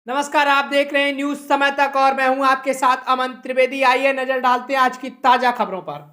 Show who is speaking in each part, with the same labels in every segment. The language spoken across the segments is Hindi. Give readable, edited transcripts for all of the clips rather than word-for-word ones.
Speaker 1: नमस्कार, आप देख रहे हैं न्यूज समय तक और मैं हूं आपके साथ अमन त्रिवेदी। आइए नजर डालते हैं आज की ताजा खबरों पर।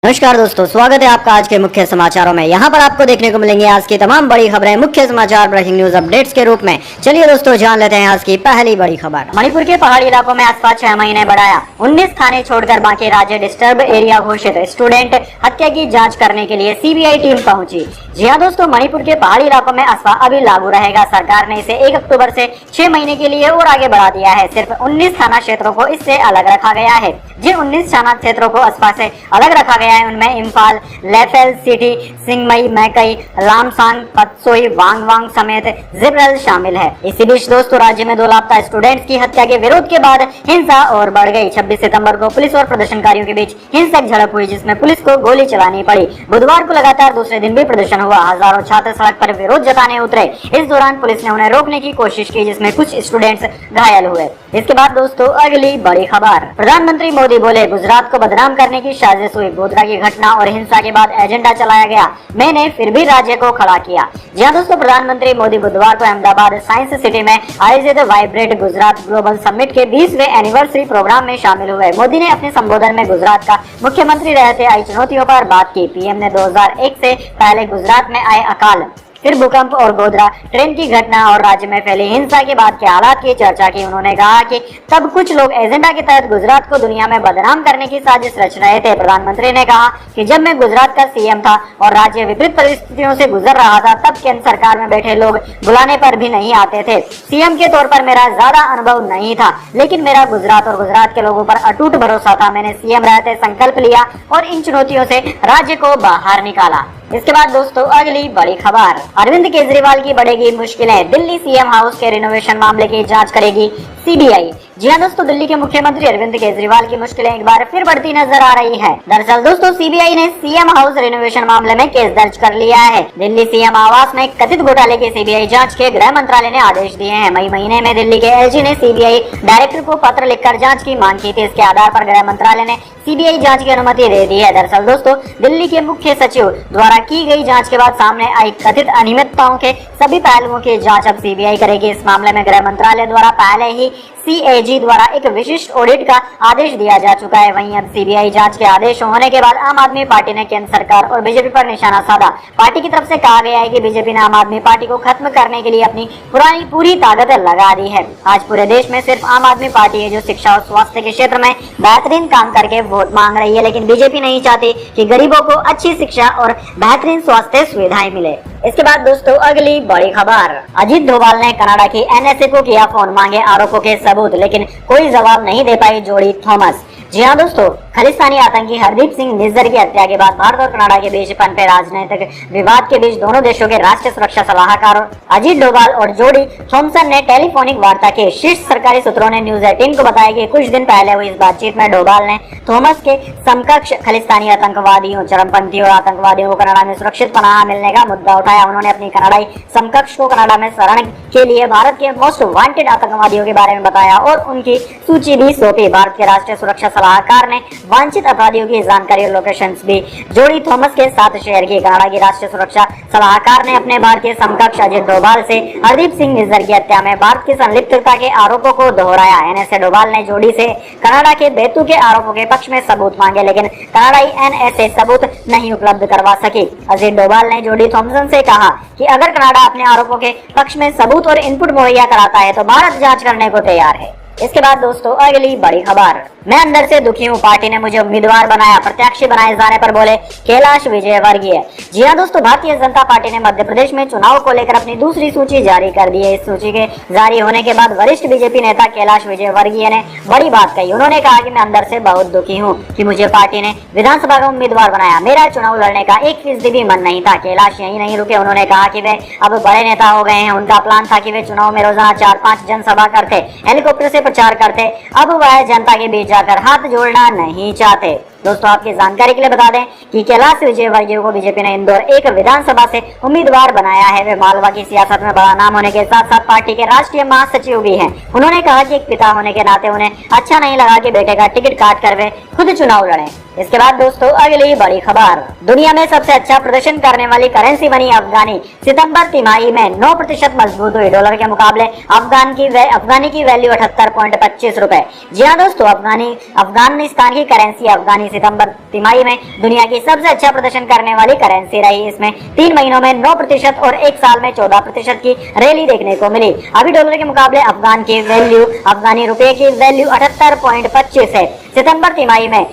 Speaker 2: नमस्कार दोस्तों, स्वागत है आपका आज के मुख्य समाचारों में। यहाँ पर आपको देखने को मिलेंगे आज की तमाम बड़ी खबरें, मुख्य समाचार, ब्रेकिंग न्यूज अपडेट्स के रूप में। चलिए दोस्तों, जान लेते हैं आज की पहली बड़ी खबर। मणिपुर के पहाड़ी इलाकों में आसपास 6 महीने बढ़ाया, 19 थाने छोड़कर बाकी राज्य डिस्टर्ब एरिया घोषित। स्टूडेंट हत्या की जाँच करने के लिए सीबीआई टीम पहुंची। जी हाँ दोस्तों, मणिपुर के पहाड़ी इलाकों में अफवाह अभी लागू रहेगा। सरकार ने इसे 1 अक्टूबर से 6 महीने के लिए और आगे बढ़ा दिया है। सिर्फ 19 थाना क्षेत्रों को इससे अलग रखा गया है। जिन 19 थाना क्षेत्रों को अफवाह से अलग रखा गया है उनमें इम्फाल, लेफेल सिटी, सिंगमई, मैकई, लामसांग, पत्सोई, वांगवांग समेत जिब्रल शामिल है। इसी बीच दोस्तों, राज्य में 2 लापता स्टूडेंट्स की हत्या के विरोध के बाद हिंसा और बढ़ गई। 26 सितंबर को पुलिस और प्रदर्शनकारियों के बीच हिंसक झड़प हुई, जिसमें पुलिस को गोली चलानी पड़ी। बुधवार को लगातार दूसरे दिन भी प्रदर्शन हुआ। हजारों छात्र सड़क पर विरोध जताने उतरे। इस दौरान पुलिस ने उन्हें रोकने की कोशिश की, जिसमें कुछ स्टूडेंट्स घायल हुए। इसके बाद दोस्तों, अगली बड़ी खबर। प्रधानमंत्री मोदी बोले, गुजरात को बदनाम करने की साजिश हुई। गोधरा की घटना और हिंसा के बाद एजेंडा चलाया गया, मैंने फिर भी राज्य को खड़ा किया। जी हां दोस्तों, प्रधानमंत्री मोदी बुधवार को अहमदाबाद साइंस सिटी में आयोजित वाइब्रेट गुजरात ग्लोबल समिट के 20वें एनिवर्सरी प्रोग्राम में शामिल हुए। मोदी ने अपने संबोधन में गुजरात का मुख्यमंत्री रहते आई चुनौतियों पर बात की। पीएम ने 2001 से पहले गुजरात में आए अकाल, फिर भूकंप और गोधरा ट्रेन की घटना और राज्य में फैली हिंसा के बाद के हालात की चर्चा की। उन्होंने कहा कि तब कुछ लोग एजेंडा के तहत गुजरात को दुनिया में बदनाम करने की साजिश रच रहे थे। प्रधानमंत्री ने कहा कि जब मैं गुजरात का सीएम था और राज्य विपरीत परिस्थितियों से गुजर रहा था, तब केंद्र सरकार में बैठे लोग बुलाने पर भी नहीं आते थे। सीएम के तौर पर मेरा ज्यादा अनुभव नहीं था, लेकिन मेरा गुजरात और गुजरात के लोगों पर अटूट भरोसा था। मैंने सीएम रहते संकल्प लिया और इन चुनौतियों से राज्य को बाहर निकाला। इसके बाद दोस्तों, अगली बड़ी खबर। अरविंद केजरीवाल की बढ़ेगी मुश्किलें, दिल्ली सीएम हाउस के रिनोवेशन मामले की जांच करेगी सीबीआई। जी हाँ दोस्तों, दिल्ली के मुख्यमंत्री अरविंद केजरीवाल की मुश्किलें एक बार फिर बढ़ती नजर आ रही है। दरअसल दोस्तों, सीबीआई ने सीएम हाउस रिनोवेशन मामले में केस दर्ज कर लिया है। दिल्ली सीएम आवास में कथित घोटाले की सीबीआई जांच के गृह मंत्रालय ने आदेश दिए हैं। मई महीने में दिल्ली के एलजी ने सीबीआई डायरेक्टर को पत्र लिखकर जांच की मांग की थी। इसके आधार पर गृह मंत्रालय ने सीबीआई जांच की अनुमति दे दी है। दरअसल दोस्तों, दिल्ली के मुख्य सचिव द्वारा की गई जांच के बाद सामने आई कथित अनियमितताओं के सभी पहलुओं की जांच अब सीबीआई करेगी। इस मामले में गृह मंत्रालय द्वारा पहले ही सीएजी द्वारा एक विशिष्ट ऑडिट का आदेश दिया जा चुका है। वहीं अब सीबीआई जांच के आदेश होने के बाद आम आदमी पार्टी ने केंद्र सरकार और बीजेपी पर निशाना साधा। पार्टी की तरफ से कहा गया है कि बीजेपी ने आम आदमी पार्टी को खत्म करने के लिए अपनी पूरी ताकत लगा दी है। आज पूरे देश में सिर्फ आम आदमी पार्टी है जो शिक्षा और स्वास्थ्य के क्षेत्र में बेहतरीन काम करके वोट मांग रही है, लेकिन बीजेपी नहीं चाहती कि गरीबों को अच्छी शिक्षा और बेहतरीन स्वास्थ्य सुविधाएं मिले। इसके बाद दोस्तों, अगली बड़ी खबर। अजीत डोभाल ने कनाडा की एनएसए को किया फोन, मांगे आरोपों के सबूत, लेकिन कोई जवाब नहीं दे पाई जोड़ी थॉमस। जी हाँ दोस्तों, खालिस्तानी आतंकी हरदीप सिंह निज्जर की हत्या के बाद भारत और कनाडा के बीच पनपे राजनीतिक विवाद के बीच दोनों देशों के राष्ट्रीय सुरक्षा सलाहकार अजीत डोभाल और जोडी थॉमसन ने टेलीफोनिक वार्ता की। शीर्ष सरकारी सूत्रों ने न्यूज 18 को बताया कि कुछ दिन पहले हुई इस बातचीत में डोभाल ने थॉमस के समकक्ष खालिस्तानी आतंकवादियों, चरमपंथियों और आतंकवादियों को कनाडा में सुरक्षित पनाह मिलने का मुद्दा उठाया। उन्होंने अपनी कनाडाई समकक्ष को कनाडा में शरण के लिए भारत के मोस्ट वांटेड आतंकवादियों के बारे में बताया और उनकी सूची भी सौंपी। भारत के राष्ट्रीय सुरक्षा सलाहकार ने वांछित अपराधियों की जानकारी और लोकेशंस भी जोडी थॉमस के साथ शेयर की। कनाडा की राष्ट्रीय सुरक्षा सलाहकार ने अपने भारतीय समकक्ष अजीत डोभाल से हरदीप सिंह निज्जर की हत्या में भारत की संलिप्तता के आरोपों को दोहराया। एनएसए डोभाल ने जोडी से कनाडा के बेतु के आरोपों के पक्ष में सबूत मांगे, लेकिन कनाडाई एनएसए सबूत नहीं उपलब्ध करवा सकी। अजीत डोभाल ने जोडी थॉमसन से कहा कि अगर कनाडा अपने आरोपों के पक्ष में सबूत और इनपुट मुहैया कराता है तो भारत जांच करने को तैयार है। इसके बाद दोस्तों, अगली बड़ी खबर। मैं अंदर से दुखी हूँ, पार्टी ने मुझे उम्मीदवार बनाया, प्रत्याशी बनाए जाने पर बोले कैलाश विजयवर्गीय। जी हाँ दोस्तों, भारतीय जनता पार्टी ने मध्य प्रदेश में चुनाव को लेकर अपनी दूसरी सूची जारी कर दी है। इस सूची के जारी होने के बाद वरिष्ठ बीजेपी नेता कैलाश विजयवर्गीय ने बड़ी बात कही। उन्होंने कहा कि मैं अंदर से बहुत दुखी हूँ कि मुझे पार्टी ने विधानसभा का उम्मीदवार बनाया। मेरा चुनाव लड़ने का 1% भी मन नहीं था। कैलाश यही नहीं रुके, उन्होंने कहा कि वे अब बड़े नेता हो गए हैं। उनका प्लान था कि वे चुनाव में रोजाना 4-5 जनसभा करते, हेलीकॉप्टर से प्रचार करते। अब वह जनता के बीच जाकर हाथ जोड़ना नहीं चाहते। दोस्तों आपकी जानकारी के लिए बता दें कि कैलाश विजयवर्गीय को बीजेपी ने इंदौर एक विधानसभा से उम्मीदवार बनाया है। वे मालवा की सियासत में बड़ा नाम होने के साथ साथ पार्टी के राष्ट्रीय महासचिव भी हैं। उन्होंने कहा कि एक पिता होने के नाते उन्हें अच्छा नहीं लगा कि बेटे का टिकट काट कर वे खुद चुनाव लड़े। इसके बाद दोस्तों अगली बड़ी खबर, दुनिया में सबसे अच्छा प्रदर्शन करने वाली करेंसी बनी अफगानी। सितंबर तिमाही में 9% मजबूत हुई। डॉलर के मुकाबले अफगानी की वैल्यू 78.25 रुपए। जी हाँ दोस्तों, अफगानिस्तान की करेंसी अफगानी सितंबर तिमाही में दुनिया की सबसे अच्छा प्रदर्शन करने वाली करेंसी रही। इसमें 3 महीनों में 9% और 1 साल में 14% की रैली देखने को मिली। अभी डॉलर के मुकाबले अफगानी रुपए की वैल्यू 78.25 है। सितंबर तिमाही में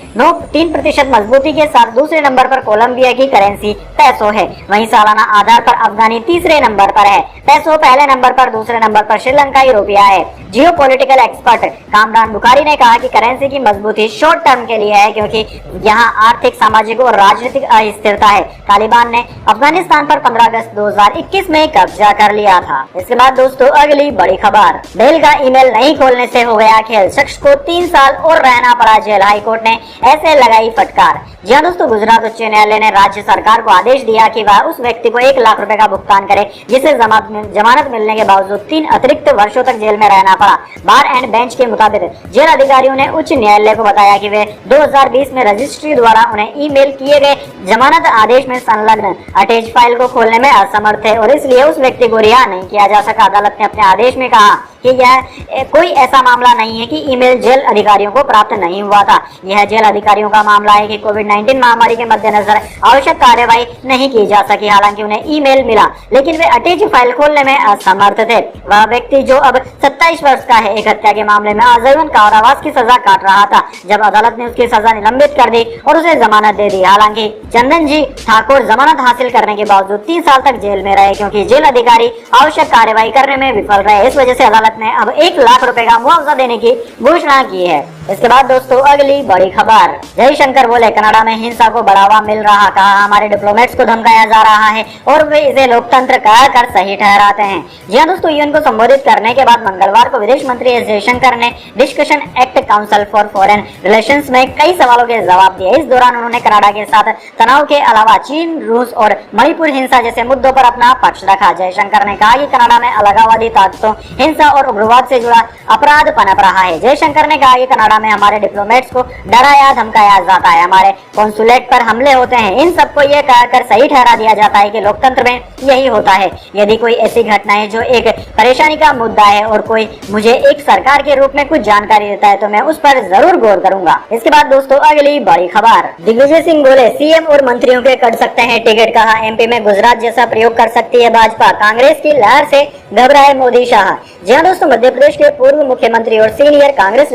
Speaker 2: 3% मजबूती के साथ दूसरे नंबर पर कोलंबिया की करेंसी पैसो है। वहीं सालाना आधार पर अफगानी तीसरे नंबर पर है। पैसो पहले नंबर पर, दूसरे नंबर पर श्रीलंकाई रुपया है। जियोपॉलिटिकल एक्सपर्ट कामरान बुखारी ने कहा कि करेंसी की मजबूती शॉर्ट टर्म के लिए है, क्योंकि यहाँ आर्थिक, सामाजिक और राजनीतिक अस्थिरता है। तालिबान ने अफगानिस्तान पर 15 अगस्त 2021 में कब्जा कर लिया था। इसके बाद दोस्तों अगली बड़ी खबर, बेल का ईमेल नहीं खोलने से हो गया खेल। शख्स को 3 साल और रहना पड़ा जेल। हाईकोर्ट ने ऐसे लगाई फटकार। जी हाँ दोस्तों, गुजरात उच्च न्यायालय ने राज्य सरकार को आदेश दिया कि वह उस व्यक्ति को 1 लाख रुपए का भुगतान करे जिसे जमानत मिलने के बावजूद 3 अतिरिक्त वर्षों तक जेल में रहना पड़ा। बार एंड बेंच के मुताबिक जेल अधिकारियों ने उच्च न्यायालय को बताया कि वे 2020 में रजिस्ट्री द्वारा उन्हें ईमेल किए गए जमानत आदेश में संलग्न अटैच फाइल को खोलने में असमर्थ थे और इसलिए उस व्यक्ति को रिहा नहीं किया जा सका। अदालत ने अपने आदेश में कहा कि यह कोई ऐसा मामला नहीं है कि ईमेल जेल अधिकारियों को प्राप्त नहीं हुआ था। यह जेल अधिकारियों का मामला है कि कोविड-19 महामारी के मद्देनजर आवश्यक कार्यवाही नहीं की जा सकी। हालांकि उन्हें ईमेल मिला, लेकिन वे अटैच फाइल खोलने में असमर्थ थे। वह व्यक्ति जो अब 27 वर्ष का है, एक हत्या के मामले में आजीवन कारावास की सजा काट रहा था, जब अदालत ने उसकी सजा निलंबित कर दी और उसे जमानत दे दी। हालांकि चंदन जी ठाकुर जमानत हासिल करने के बावजूद 3 साल तक जेल में रहे, क्योंकि जेल अधिकारी आवश्यक कार्यवाही करने में विफल रहे। इस वजह से अदालत ने अब 1 लाख रुपए का मुआवजा देने की घोषणा की है। इसके बाद दोस्तों अगली बड़ी खबर, जयशंकर बोले कनाडा में हिंसा को बढ़ावा मिल रहा। कहा हमारे डिप्लोमेट्स को धमकाया जा रहा है और वे इसे लोकतंत्र कहकर सही ठहराते हैं। जी हाँ दोस्तों, यूएन को संबोधित करने के बाद मंगलवार को विदेश मंत्री एस जयशंकर ने discussion act council for foreign relations में कई सवालों के जवाब दिए। इस दौरान उन्होंने कनाडा के साथ तनाव के अलावा चीन, रूस और मणिपुर हिंसा जैसे मुद्दों पर अपना पक्ष रखा। जयशंकर ने कहा कि कनाडा में अलगाववादी ताकतों, हिंसा और उग्रवाद से जुड़ा अपराध पनप रहा है। जयशंकर ने कहा कि कनाडा में हमारे डिप्लोमेट्स को डराया धमकाया जाता है, हमारे कॉन्सुलेट पर हमले होते हैं। इन सबको ये कहकर सही ठहरा दिया जाता है कि लोकतंत्र में यही होता है। यदि कोई ऐसी घटना है जो एक परेशानी का मुद्दा है और कोई मुझे एक सरकार के रूप में कुछ जानकारी देता है तो मैं उस पर जरूर गौर करूंगा। इसके बाद दोस्तों अगली बड़ी खबर, दिग्विजय सिंह बोले सीएम और मंत्रियों के कट सकते हैं टिकट। कहा एमपी में गुजरात जैसा प्रयोग कर सकती है भाजपा। कांग्रेस की लहर से घबराए मोदी शाह। जी हाँ दोस्तों, मध्य प्रदेश के पूर्व मुख्यमंत्री और सीनियर कांग्रेस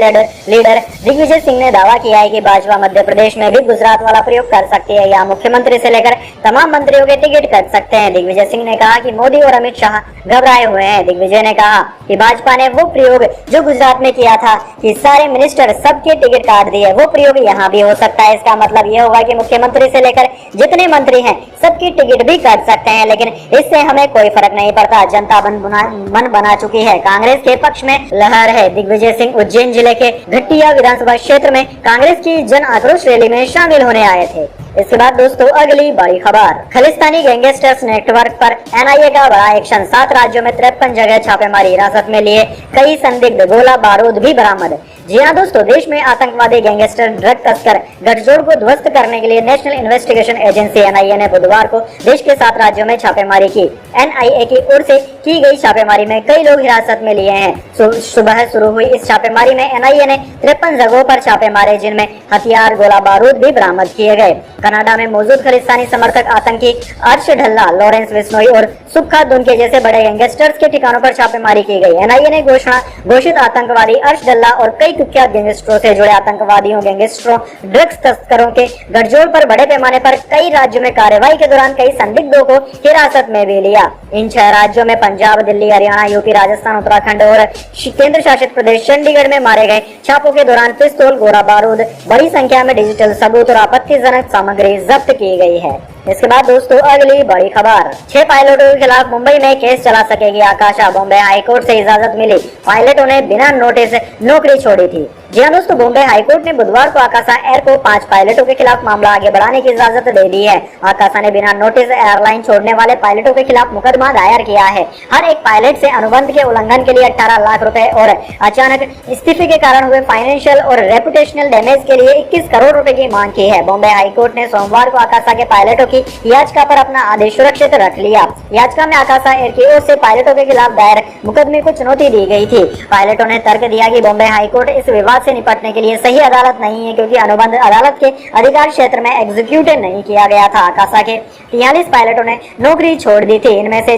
Speaker 2: लीडर दिग्विजय सिंह ने दावा किया है कि भाजपा मध्य प्रदेश में भी गुजरात वाला प्रयोग कर सकती है। यहाँ मुख्यमंत्री से लेकर तमाम मंत्रियों के टिकट कट सकते हैं। दिग्विजय सिंह ने कहा कि मोदी और अमित शाह घबराए हुए हैं। दिग्विजय ने कहा कि भाजपा ने वो प्रयोग जो गुजरात में किया था कि सारे मिनिस्टर सबके टिकट काट दिए, वो प्रयोग यहाँ भी हो सकता है। इसका मतलब ये होगा कि मुख्यमंत्री से लेकर जितने मंत्री हैं सबकी टिकट भी काट सकते हैं, लेकिन इससे हमें कोई फर्क नहीं पड़ता। जनता मन बना चुकी है। कांग्रेस के पक्ष में लहर है। दिग्विजय सिंह उज्जैन जिले के घटिया विधानसभा क्षेत्र में कांग्रेस की जन आक्रोश रैली में शामिल होने आए थे। इसके बाद दोस्तों अगली बड़ी खबर, खालिस्तानी गैंगस्टर्स नेटवर्क पर एनआईए का बड़ा एक्शन। 7 राज्यों में 53 जगह छापेमारी। हिरासत में लिए कई संदिग्ध, गोला बारूद भी बरामद। जी हाँ दोस्तों, देश में आतंकवादी, गैंगस्टर, ड्रग तस्कर गठजोड़ को ध्वस्त करने के लिए नेशनल इन्वेस्टिगेशन एजेंसी एनआईए ने बुधवार को देश के 7 राज्यों में छापेमारी की। एनआईए की ओर से की गई छापेमारी में कई लोग हिरासत में लिए हैं। सुबह शुरू हुई इस छापेमारी में एनआईए ने 53 जगहों पर छापे मारे, जिनमें हथियार, गोला बारूद भी बरामद किए गए। कनाडा में मौजूद खालिस्तानी समर्थक आतंकी अर्श ढल्ला, लॉरेंस बिश्नोई और सुक्खा दुनके जैसे बड़े गैंगस्टर्स के ठिकानों पर छापेमारी की गई। एनआईए ने घोषित आतंकवादी अर्श ढल्ला और कई कुख्यात गैंगस्टरों से जुड़े आतंकवादियों, गैंगस्टरों, ड्रग्स तस्करों के गठजोड़ पर बड़े पैमाने पर कई राज्यों में कार्रवाई के दौरान कई संदिग्धों को हिरासत में भी लिया। इन 6 राज्यों में पंजाब, दिल्ली, हरियाणा, यूपी, राजस्थान, उत्तराखंड और केंद्र शासित प्रदेश चंडीगढ़ में मारे गए छापों के दौरान पिस्तौल, गोला बारूद, बड़ी संख्या में डिजिटल सबूत और आपत्तिजनक सामग्री जब्त की गई है। इसके बाद दोस्तों अगली बड़ी खबर, 6 पायलटों के खिलाफ मुंबई में केस चला सकेगी आकाशा। बॉम्बे हाईकोर्ट से इजाजत मिली। पायलटों ने बिना नोटिस नौकरी छोड़ी थी। जी हाँ दोस्तों, बॉम्बे हाईकोर्ट ने बुधवार को आकाशा एयर को 5 पायलटों के खिलाफ मामला आगे बढ़ाने की इजाजत दे दी है। आकाशा ने बिना नोटिस एयरलाइन छोड़ने वाले पायलटों के खिलाफ मुकदमा दायर किया है। हर एक पायलट से अनुबंध के उल्लंघन के लिए 18 लाख रुपए और अचानक इस्तीफे के कारण हुए फाइनेंशियल और रेपुटेशनल डैमेज के लिए 21 करोड़ रुपए की मांग की है। बॉम्बे हाईकोर्ट ने सोमवार को आकाशा के पायलटों की याचिका पर अपना आदेश सुरक्षित रख लिया। याचिका में आकाशा एयर की ओर से पायलटों के खिलाफ दायर मुकदमे को चुनौती दी गई थी। पायलटों ने तर्क दिया कि बॉम्बे हाईकोर्ट इस विवाद से निपटने के लिए सही अदालत नहीं है, क्योंकि अनुबंध अदालत के अधिकार क्षेत्र में एग्जीक्यूट नहीं किया गया था। आकाशा के 43 पायलटों ने नौकरी छोड़ दी थी। इनमें से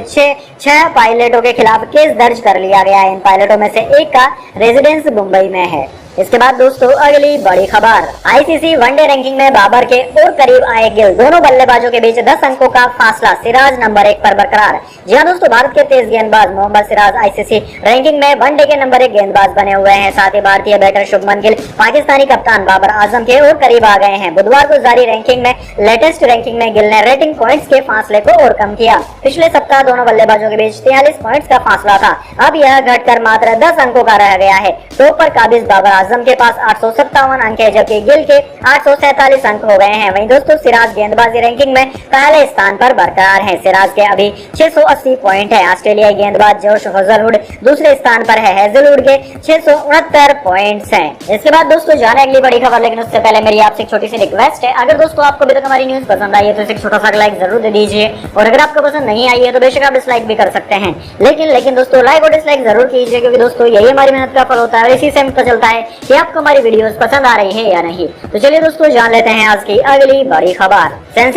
Speaker 2: 6 पायलटों के खिलाफ केस दर्ज कर लिया गया है। इन पायलटों में से एक का रेजिडेंस मुंबई में है। इसके बाद दोस्तों अगली बड़ी खबर, आईसीसी वनडे रैंकिंग में बाबर के और करीब आए गिल। दोनों बल्लेबाजों के बीच 10 अंकों का फासला, सिराज नंबर 1 पर बरकरार। जी हाँ दोस्तों, भारत के तेज गेंदबाज मोहम्मद सिराज आईसीसी रैंकिंग में वनडे के नंबर 1 गेंदबाज बने हुए हैं। साथ ही भारतीय बैटर शुभमन गिल पाकिस्तानी कप्तान बाबर आजम के और करीब आ गए हैं। बुधवार को जारी रैंकिंग में लेटेस्ट रैंकिंग में गिल ने रेटिंग पॉइंट्स के फासले को और कम किया। पिछले सप्ताह दोनों बल्लेबाजों के बीच 43 पॉइंट्स का फासला था। अब यह घटकर मात्र 10 अंकों का रह गया है। टॉप पर काबिज बाबर आजम के पास 857 अंक है, जबकि गिल के 847 अंक हो गए हैं। वहीं दोस्तों सिराज गेंदबाजी रैंकिंग में पहले स्थान पर बरकरार है। सिराज के अभी 680 पॉइंट है। ऑस्ट्रेलियाई गेंदबाज जोश हेजलवुड दूसरे स्थान पर है। हेजलवुड के 669 पॉइंट्स हैं। इसके बाद दोस्तों जाने अगली बड़ी खबर, लेकिन उससे पहले मेरी आपसे एक छोटी सी रिक्वेस्ट है। अगर दोस्तों आपको अभी तक हमारी न्यूज पसंद आई है तो इसे एक छोटा सा लाइक जरूर दे दीजिए, और अगर आपको पसंद नहीं आई है तो बेशक आप डिसलाइक भी कर सकते हैं। लेकिन दोस्तों लाइक और डिसलाइक जरूर कीजिए, क्योंकि दोस्तों यही हमारी मेहनत का फल होता है और इसी से हमें पता चलता है कि आपको हमारी वीडियोस पसंद आ रही है या नहीं। तो चलिए दोस्तों जान लेते हैं आज की अगली बड़ी खबर। सेंसेक्स